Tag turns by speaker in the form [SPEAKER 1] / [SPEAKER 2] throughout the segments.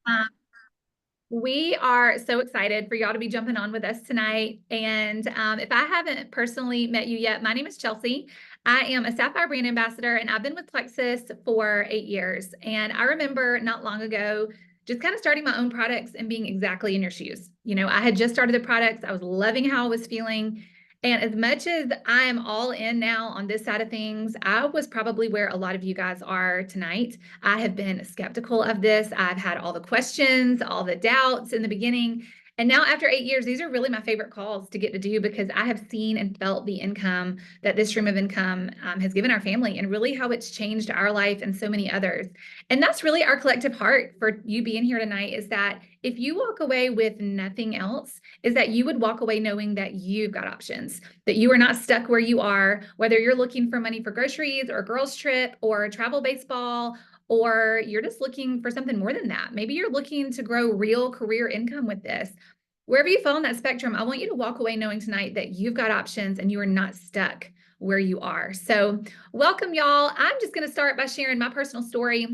[SPEAKER 1] Um, we are so excited for y'all to be jumping on with us tonight. And if I haven't personally met you yet, my name is Chelsea. I am a Sapphire brand ambassador, and I've been with Plexus for 8 years. And I remember not long ago just kind of starting my own products and being exactly in your shoes. I had just started the products, I was loving how I was feeling. And as much as I am all in now on this side of things, I was probably where a lot of you guys are tonight. I have been skeptical of this. I've had all the questions, all the doubts in the beginning. And now, after 8 years, these are really my favorite calls to get to do because I have seen and felt the income that this stream of income has given our family and really how it's changed our life and so many others. And that's really our collective heart for you being here tonight, is that if you walk away with nothing else, is that you would walk away knowing that you've got options, that you are not stuck where you are, whether you're looking for money for groceries or a girls' trip or travel baseball, or you're just looking for something more than that. Maybe you're looking to grow real career income with this. Wherever you fall on that spectrum, I want you to walk away knowing tonight that you've got options and you are not stuck where you are. So welcome, y'all. I'm just going to start by sharing my personal story.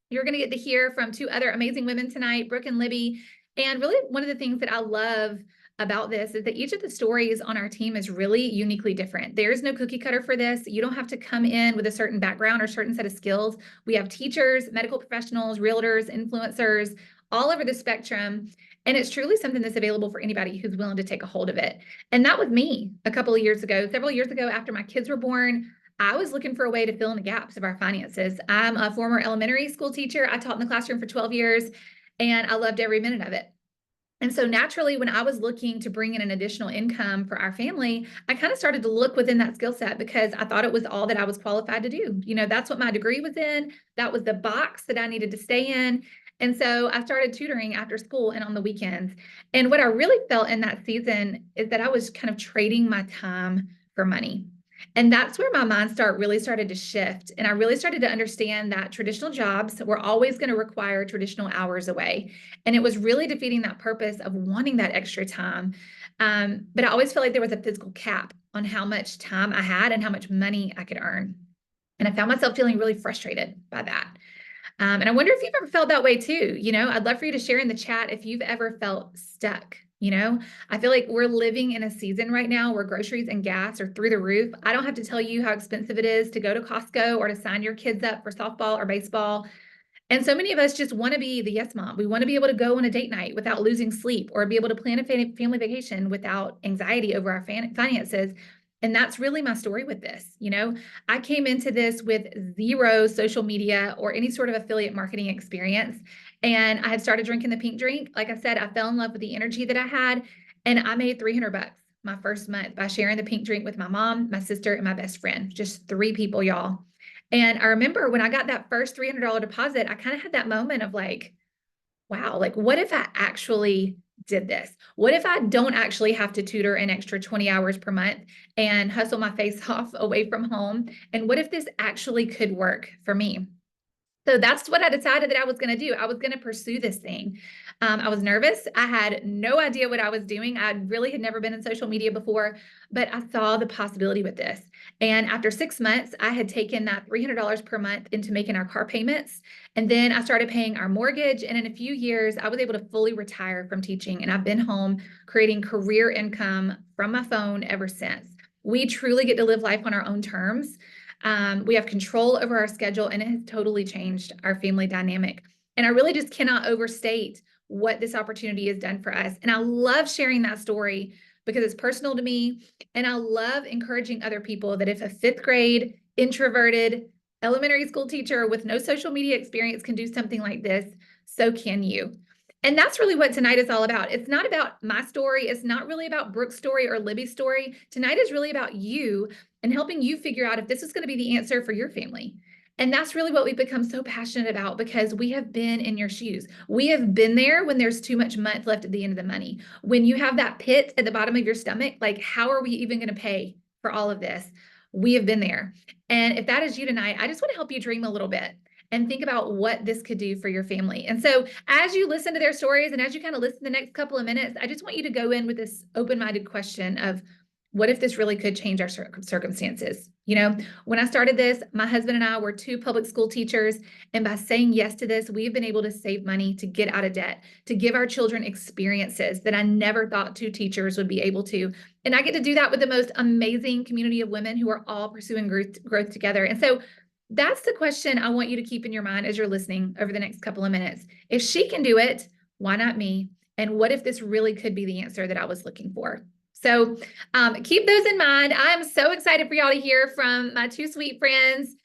[SPEAKER 1] You're going to get to hear from two other amazing women tonight, Brooke and Libby. And really, one of the things that I love about this is that each of the stories on our team is really uniquely different. There's no cookie cutter for this. You don't have to come in with a certain background or certain set of skills. We have teachers, medical professionals, realtors, influencers, all over the spectrum. And it's truly something that's available for anybody who's willing to take a hold of it. And that was me a couple of years ago, several years ago after my kids were born. I was looking for a way to fill in the gaps of our finances. I'm a former elementary school teacher. I taught in the classroom for 12 years, and I loved every minute of it. And so naturally, when I was looking to bring in an additional income for our family, I kind of started to look within that skill set because I thought it was all that I was qualified to do. That's what my degree was in. That was the box that I needed to stay in. And so I started tutoring after school and on the weekends. And what I really felt in that season is that I was kind of trading my time for money. And that's where my mind really started to shift. And I really started to understand that traditional jobs were always going to require traditional hours away. And it was really defeating that purpose of wanting that extra time. But I always felt like there was a physical cap on how much time I had and how much money I could earn. And I found myself feeling really frustrated by that. And I wonder if you've ever felt that way too. I'd love for you to share in the chat if you've ever felt stuck. I feel like we're living in a season right now where groceries and gas are through the roof. I don't have to tell you how expensive it is to go to Costco or to sign your kids up for softball or baseball. And so many of us just want to be the yes mom. We want to be able to go on a date night without losing sleep, or be able to plan a family vacation without anxiety over our finances. And that's really my story with this. I came into this with zero social media or any sort of affiliate marketing experience. And I had started drinking the pink drink. Like I said, I fell in love with the energy that I had. And I made $300 my first month by sharing the pink drink with my mom, my sister, and my best friend. Just 3 people, y'all. And I remember when I got that first $300 deposit, I kind of had that moment of like, wow, like what if I actually did this? What if I don't actually have to tutor an extra 20 hours per month and hustle my face off away from home? And what if this actually could work for me? So that's what I decided that I was going to do. I was going to pursue this thing. I was nervous. I had no idea what I was doing. I really had never been in social media before, but I saw the possibility with this. And after 6 months, I had taken that $300 per month into making our car payments. And then I started paying our mortgage. And in a few years, I was able to fully retire from teaching. And I've been home creating career income from my phone ever since. We truly get to live life on our own terms. We have control over our schedule, and it has totally changed our family dynamic. And I really just cannot overstate what this opportunity has done for us. And I love sharing that story because it's personal to me. And I love encouraging other people that if a 5th grade, introverted, elementary school teacher with no social media experience can do something like this, so can you. And that's really what tonight is all about. It's not about my story. It's not really about Brooke's story or Libby's story. Tonight is really about you and helping you figure out if this is going to be the answer for your family. And that's really what we've become so passionate about because we have been in your shoes. We have been there when there's too much month left at the end of the money. When you have that pit at the bottom of your stomach, like how are we even going to pay for all of this? We have been there. And if that is you tonight, I just want to help you dream a little bit and think about what this could do for your family. And so as you listen to their stories and as you kind of listen the next couple of minutes, I just want you to go in with this open-minded question of, what if this really could change our circumstances? You know, when I started this, my husband and I were two public school teachers. And by saying yes to this, we've been able to save money to get out of debt, to give our children experiences that I never thought two teachers would be able to. And I get to do that with the most amazing community of women who are all pursuing growth together. And so that's the question I want you to keep in your mind as you're listening over the next couple of minutes. If she can do it, why not me? And what if this really could be the answer that I was looking for? So keep those in mind. I'm so excited for y'all to hear from my two sweet friends,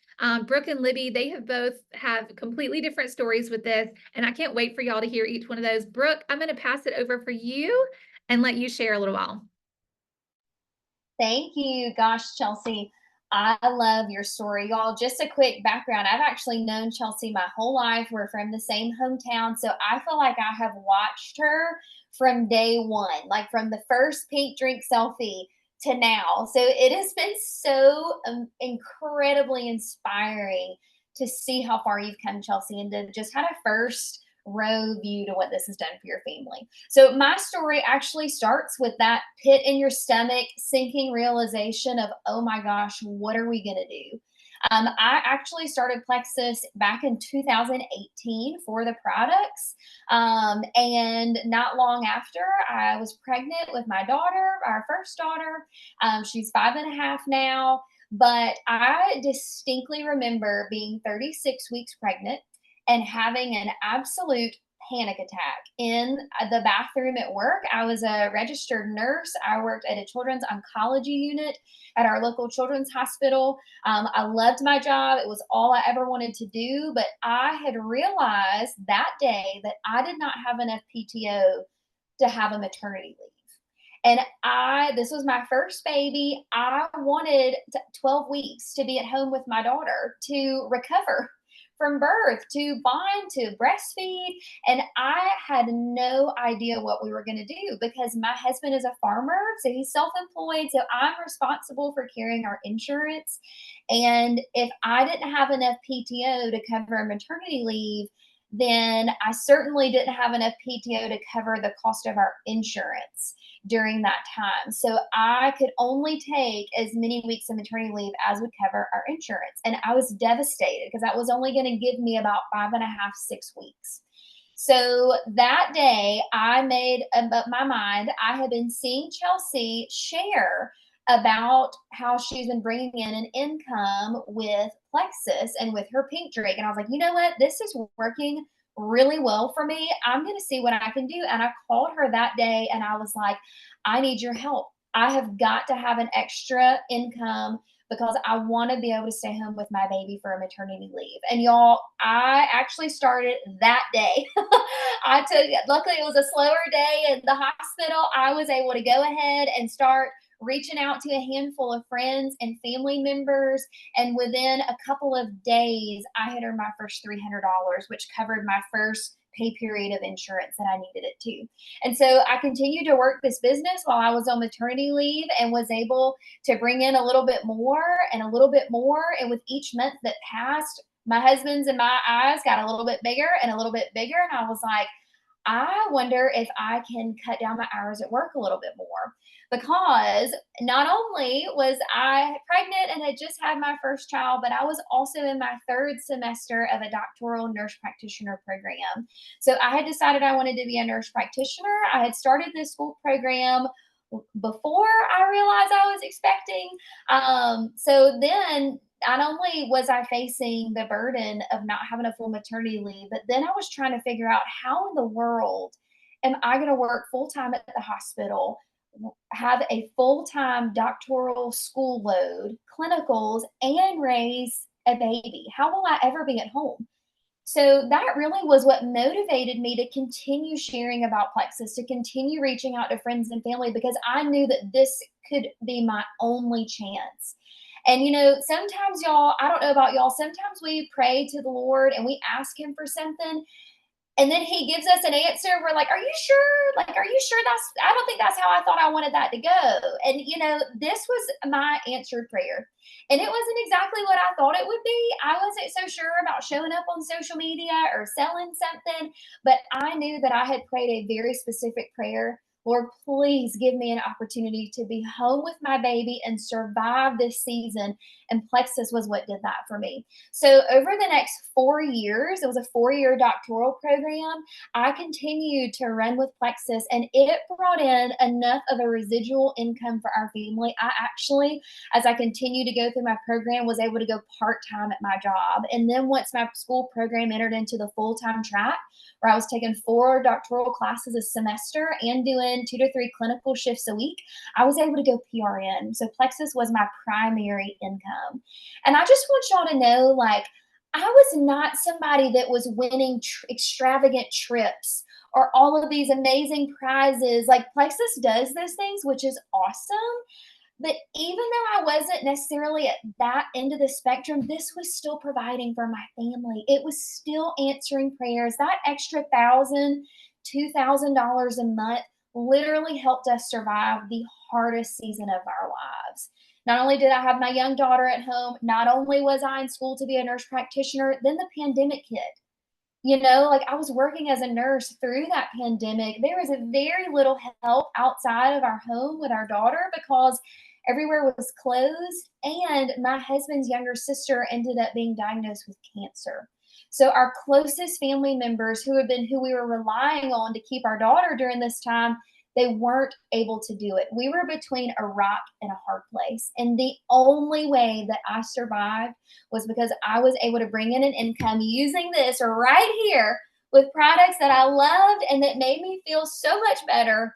[SPEAKER 1] Brooke and Libby. They have both have completely different stories with this, and I can't wait for y'all to hear each one of those. Brooke, I'm going to pass it over for you and let you share a little while.
[SPEAKER 2] Thank you. Gosh, Chelsea, I love your story. Y'all, just a quick background. I've actually known Chelsea my whole life. We're from the same hometown. So I feel like I have watched her from day one, like from the first pink drink selfie to now. So it has been so incredibly inspiring to see how far you've come, Chelsea, and to just kind of first row view to what this has done for your family. So my story actually starts with that pit in your stomach, sinking realization of, oh my gosh, what are we going to do? I actually started Plexus back in 2018 for the products. And not long after, I was pregnant with my daughter, our first daughter. She's 5.5 now. But I distinctly remember being 36 weeks pregnant and having an absolute panic attack in the bathroom at work. I was a registered nurse. I worked at a children's oncology unit at our local children's hospital. I loved my job. It was all I ever wanted to do. But I had realized that day that I did not have enough PTO to have a maternity leave. And this was my first baby. I wanted 12 weeks to be at home with my daughter to recover from birth, to bond, to breastfeed. And I had no idea what we were going to do because my husband is a farmer. So he's self employed. So I'm responsible for carrying our insurance. And if I didn't have enough PTO to cover maternity leave, then I certainly didn't have enough PTO to cover the cost of our insurance during that time. So I could only take as many weeks of maternity leave as would cover our insurance. And I was devastated because that was only going to give me about 5.5, 6 weeks. So that day I made up my mind. I had been seeing Chelsea share about how she's been bringing in an income with Plexus and with her pink drink. And I was like, you know what? This is working really well for me. I'm going to see what I can do. And I called her that day and I was like, I need your help. I have got to have an extra income because I want to be able to stay home with my baby for a maternity leave. And y'all, I actually started that day. Luckily it was a slower day at the hospital. I was able to go ahead and start reaching out to a handful of friends and family members. And within a couple of days, I had earned my first $300, which covered my first pay period of insurance that I needed it to. And so I continued to work this business while I was on maternity leave and was able to bring in a little bit more and a little bit more. And with each month that passed, my husband's and my eyes got a little bit bigger and a little bit bigger. And I was like, I wonder if I can cut down my hours at work a little bit more. Because not only was I pregnant and had just had my first child, but I was also in my third semester of a doctoral nurse practitioner program. So I had decided I wanted to be a nurse practitioner. I had started this school program before I realized I was expecting. So then not only was I facing the burden of not having a full maternity leave, but then I was trying to figure out how in the world am I going to work full time at the hospital, have a full time doctoral school load, clinicals, and raise a baby? How will I ever be at home? So that really was what motivated me to continue sharing about Plexus, to continue reaching out to friends and family, because I knew that this could be my only chance. And sometimes y'all, I don't know about y'all, sometimes we pray to the Lord and we ask Him for something, and then He gives us an answer. We're like, are you sure? Like, are you sure I don't think that's how I thought I wanted that to go. And, this was my answered prayer. And it wasn't exactly what I thought it would be. I wasn't so sure about showing up on social media or selling something, but I knew that I had prayed a very specific prayer Lord, please give me an opportunity to be home with my baby and survive this season. And Plexus was what did that for me. So, over the next 4 years, it was a 4 year doctoral program. I continued to run with Plexus, and it brought in enough of a residual income for our family. I actually, as I continued to go through my program, was able to go part time at my job. And then once my school program entered into the full time track, where I was taking 4 doctoral classes a semester and doing 2 to 3 clinical shifts a week, I was able to go PRN. So Plexus was my primary income. And I just want y'all to know, like, I was not somebody that was winning extravagant trips or all of these amazing prizes. Like, Plexus does those things, which is awesome. But even though I wasn't necessarily at that end of the spectrum, this was still providing for my family. It was still answering prayers. That extra $2,000 a month literally helped us survive the hardest season of our lives. Not only did I have my young daughter at home, not only was I in school to be a nurse practitioner, then the pandemic hit. Like, I was working as a nurse through that pandemic. There was a very little help outside of our home with our daughter because everywhere was closed. And my husband's younger sister ended up being diagnosed with cancer. So our closest family members who we were relying on to keep our daughter during this time, they weren't able to do it. We were between a rock and a hard place. And the only way that I survived was because I was able to bring in an income using this right here with products that I loved and that made me feel so much better.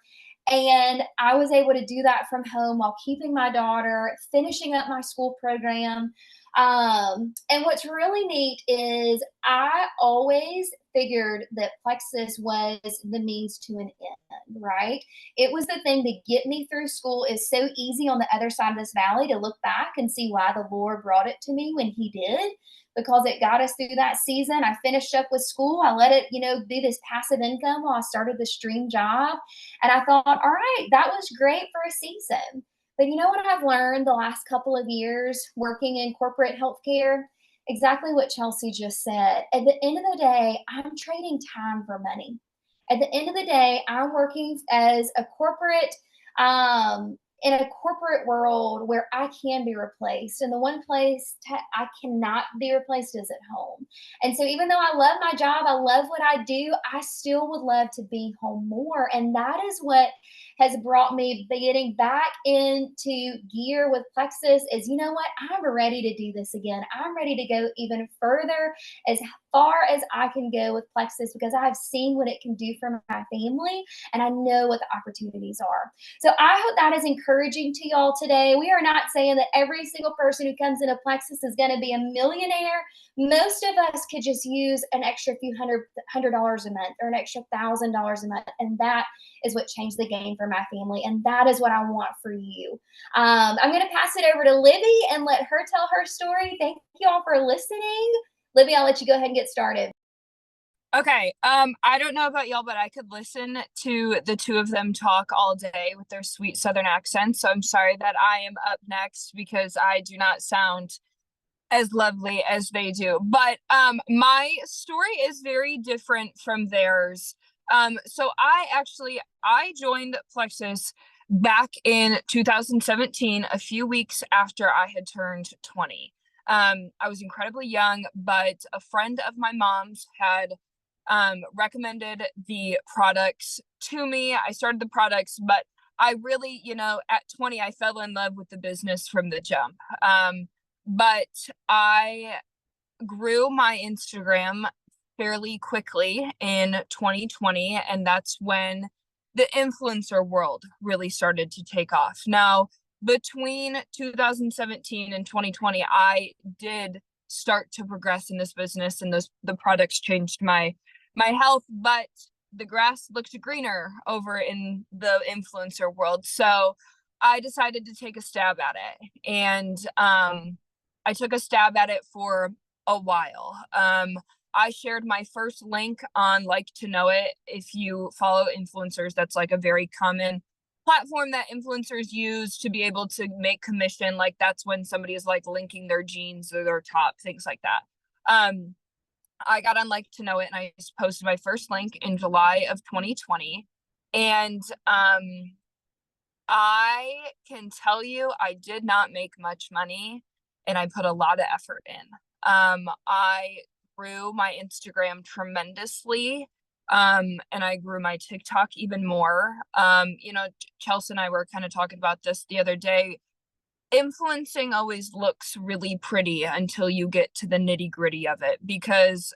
[SPEAKER 2] And I was able to do that from home while keeping my daughter, finishing up my school program. And what's really neat is I always figured that Plexus was the means to an end, right? It was the thing to get me through school. It's so easy on the other side of this valley to look back and see why the Lord brought it to me when He did, because it got us through that season. I finished up with school. I let it, be this passive income while I started this dream job. And I thought, all right, that was great for a season. But you know what I've learned the last couple of years working in corporate healthcare? Exactly what Chelsea just said. At the end of the day, I'm trading time for money. At the end of the day, I'm working as a corporate, in a corporate world where I can be replaced. And the one place I cannot be replaced is at home. And so, even though I love my job, I love what I do, I still would love to be home more. And that is what has brought me getting back into gear with Plexus is, you know what? I'm ready to do this again. I'm ready to go even further, as far as I can go with Plexus, because I've seen what it can do for my family and I know what the opportunities are. So I hope that is encouraging to y'all today. We are not saying that every single person who comes into Plexus is going to be a millionaire. Most of us could just use an extra few hundred dollars a month or an extra $1,000 a month, and that is what changed the game for my family, and that is what I want for you. I'm going to pass it over to Libby and let her tell her story. Thank you all for listening. Libby, I'll let you go ahead and get started.
[SPEAKER 3] Okay. I don't know about y'all, but I could listen to the two of them talk all day with their sweet Southern accents. So I'm sorry that I am up next because I do not sound as lovely as they do. But my story is very different from theirs. So I joined Plexus back in 2017, a few weeks after I had turned 20. I was incredibly young, but a friend of my mom's had recommended the products to me. I started the products, but I really, at 20, I fell in love with the business from the jump. But I grew my Instagram fairly quickly in 2020, and that's when the influencer world really started to take off. Now, between 2017 and 2020, I did start to progress in this business, and the products changed my health, but the grass looked greener over in the influencer world. So I decided to take a stab at it. And I took a stab at it for a while. I shared my first link on Like to Know It. If you follow influencers, that's like a very common platform that influencers use to be able to make commission. Like, that's when somebody is like linking their jeans or their top, things like that. I got on Like to Know It, and I just posted my first link in July of 2020. And I can tell you, I did not make much money, and I put a lot of effort in. I grew my Instagram tremendously, and I grew my TikTok even more. Chelsea and I were kind of talking about this the other day. Influencing always looks really pretty until you get to the nitty-gritty of it, because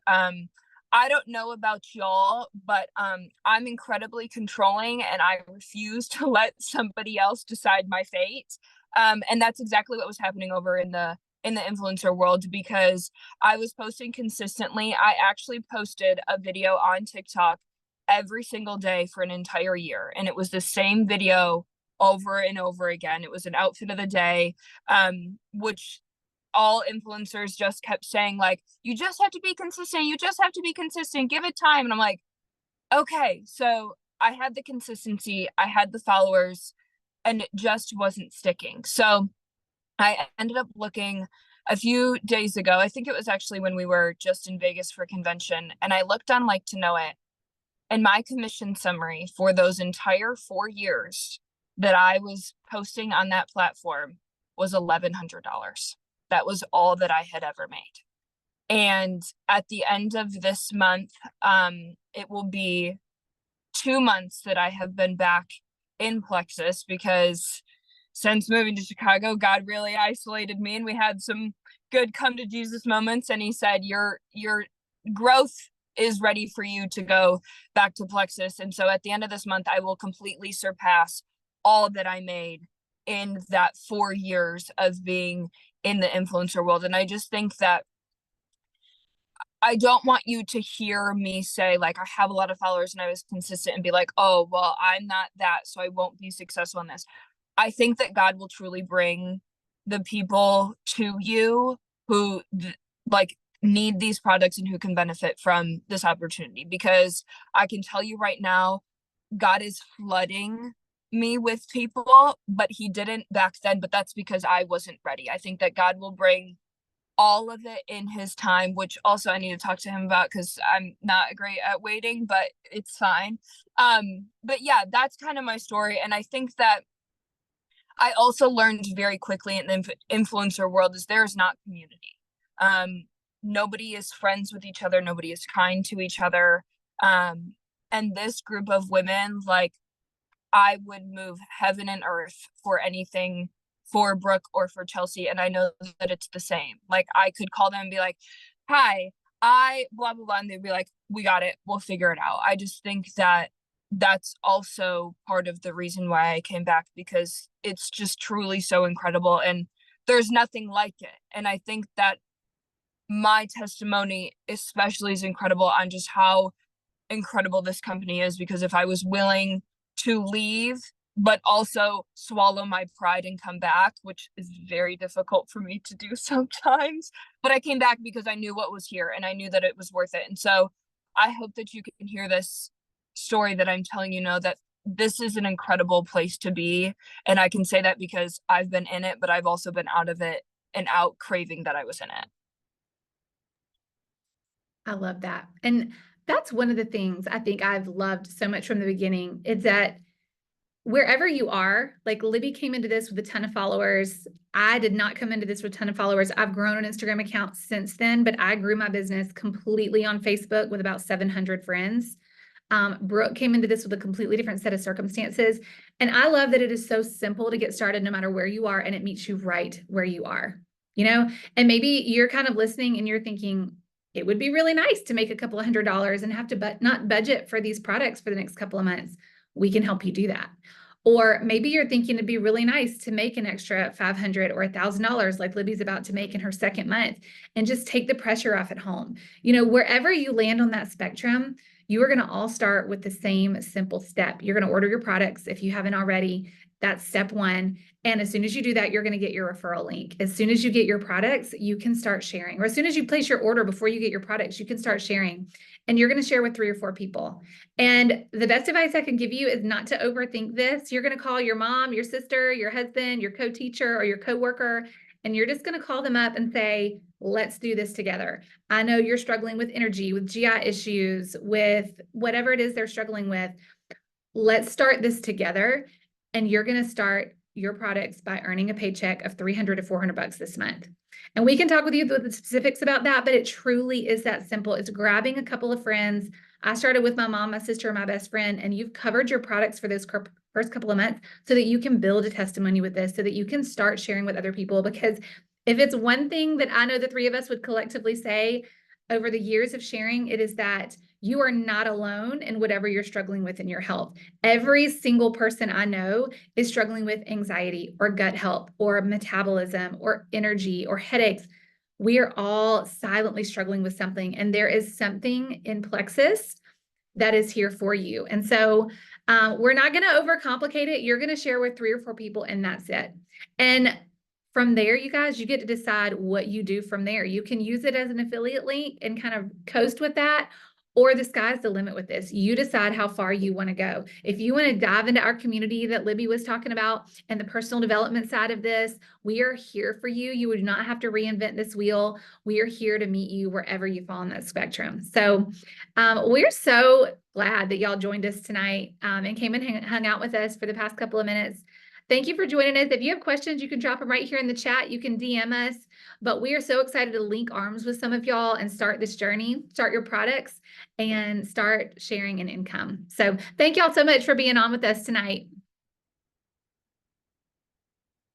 [SPEAKER 3] I don't know about y'all, but I'm incredibly controlling, and I refuse to let somebody else decide my fate. And that's exactly what was happening over in the influencer world, because I was posting consistently. I actually posted a video on TikTok every single day for an entire year, and it was the same video over and over again. It was an outfit of the day, which all influencers just kept saying, like, you just have to be consistent, you just have to be consistent, give it time. And I'm like, okay. So I had the consistency, I had the followers, and it just wasn't sticking. So I ended up looking a few days ago, I think it was actually when we were just in Vegas for convention, and I looked on Like to Know It, and my commission summary for those entire 4 years that I was posting on that platform was $1,100. That was all that I had ever made. And at the end of this month, it will be 2 months that I have been back in Plexus, because since moving to Chicago, God really isolated me, and we had some good come to Jesus moments. And he said, your growth is ready for you to go back to Plexus. And so at the end of this month, I will completely surpass all that I made in that 4 years of being in the influencer world. And I just think that I don't want you to hear me say, like, I have a lot of followers and I was consistent, and be like, oh, well, I'm not that, so I won't be successful in this. I think that God will truly bring the people to you who like need these products and who can benefit from this opportunity, because I can tell you right now, God is flooding me with people, but he didn't back then, but that's because I wasn't ready. I think that God will bring all of it in his time, which also I need to talk to him about, because I'm not great at waiting, but it's fine. But yeah, that's kind of my story. And I think that I also learned very quickly in the influencer world is there is not community. Nobody is friends with each other. Nobody is kind to each other. And this group of women, like, I would move heaven and earth for anything for Brooke or for Chelsea. And I know that it's the same. Like, I could call them and be like, hi, I blah, blah, blah. And they'd be like, we got it. We'll figure it out. I just think that that's also part of the reason why I came back, because it's just truly so incredible. And there's nothing like it. And I think that my testimony especially is incredible on just how incredible this company is, because if I was willing to leave but also swallow my pride and come back, which is very difficult for me to do sometimes, but I came back because I knew what was here and I knew that it was worth it. And so I hope that you can hear this story that I'm telling you, know that this is an incredible place to be. And I can say that because I've been in it, but I've also been out of it and out craving that I was in it.
[SPEAKER 1] I love that. And that's one of the things I think I've loved so much from the beginning, is that wherever you are, like Libby came into this with a ton of followers. I did not come into this with a ton of followers. I've grown an Instagram account since then, but I grew my business completely on Facebook with about 700 friends. Brooke came into this with a completely different set of circumstances. And I love that it is so simple to get started no matter where you are, and it meets you right where you are, and maybe you're kind of listening and you're thinking, it would be really nice to make a couple of $100 and have to not budget for these products for the next couple of months. We can help you do that. Or maybe you're thinking it'd be really nice to make an extra $500 or $1,000 like Libby's about to make in her second month, and just take the pressure off at home. Wherever you land on that spectrum, you are going to all start with the same simple step. You're going to order your products if you haven't already. That's step one. And as soon as you do that, you're going to get your referral link. As soon as you get your products, you can start sharing. Or as soon as you place your order before you get your products, you can start sharing. And you're going to share with 3 or 4 people. And the best advice I can give you is not to overthink this. You're going to call your mom, your sister, your husband, your co-teacher, or your coworker, and you're just going to call them up and say, let's do this together. I know you're struggling with energy, with GI issues, with whatever it is they're struggling with. let's start this together. And you're going to start your products by earning a paycheck of $300 to $400 this month. And we can talk with you with the specifics about that, but it truly is that simple. It's grabbing a couple of friends. I started with my mom, my sister, and my best friend, and you've covered your products for those first couple of months so that you can build a testimony with this, so that you can start sharing with other people. Because if it's one thing that I know the three of us would collectively say over the years of sharing, it is that you are not alone in whatever you're struggling with in your health. Every single person I know is struggling with anxiety or gut health or metabolism or energy or headaches. We are all silently struggling with something, and there is something in Plexus that is here for you. And so we're not going to overcomplicate it. You're going to share with 3 or 4 people, and that's it. And from there, you guys, you get to decide what you do from there. You can use it as an affiliate link and kind of coast with that, or the sky's the limit with this. You decide how far you want to go. If you want to dive into our community that Libby was talking about and the personal development side of this, we are here for you. You would not have to reinvent this wheel. We are here to meet you wherever you fall on that spectrum. So we're so glad that y'all joined us tonight and came and hung out with us for the past couple of minutes. Thank you for joining us. If you have questions, you can drop them right here in the chat. You can DM us. But we are so excited to link arms with some of y'all and start this journey, start your products, and start sharing an income. So thank y'all so much for being on with us tonight.